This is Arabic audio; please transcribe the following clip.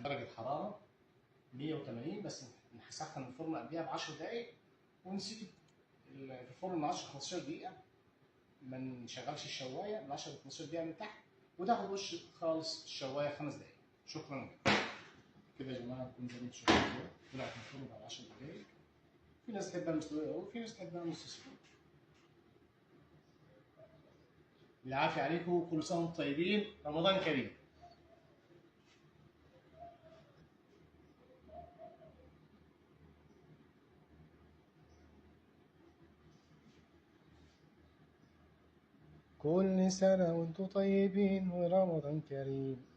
درجة حرارة 180 بس. نسخن الفرن قبلها ب 10 دقايق ونسيب في الفرن 10 15 دقيقة. ما نشغلش الشواية من 10 ل 15 دقيقة من تحت، وتاخد وش خالص الشواية 5 دقايق. شكرا كده يا جماعة. نكون زي ما انتم شايفين كده طلعت من الفرن بعد 10 دقايق. في ناس تحبها مستوية أوي وفي ناس تحبها نص سوا. بالعافية عليكم، كل سنة وانتم طيبين، رمضان كريم. كل سنة وانتم طيبين ورمضان كريم.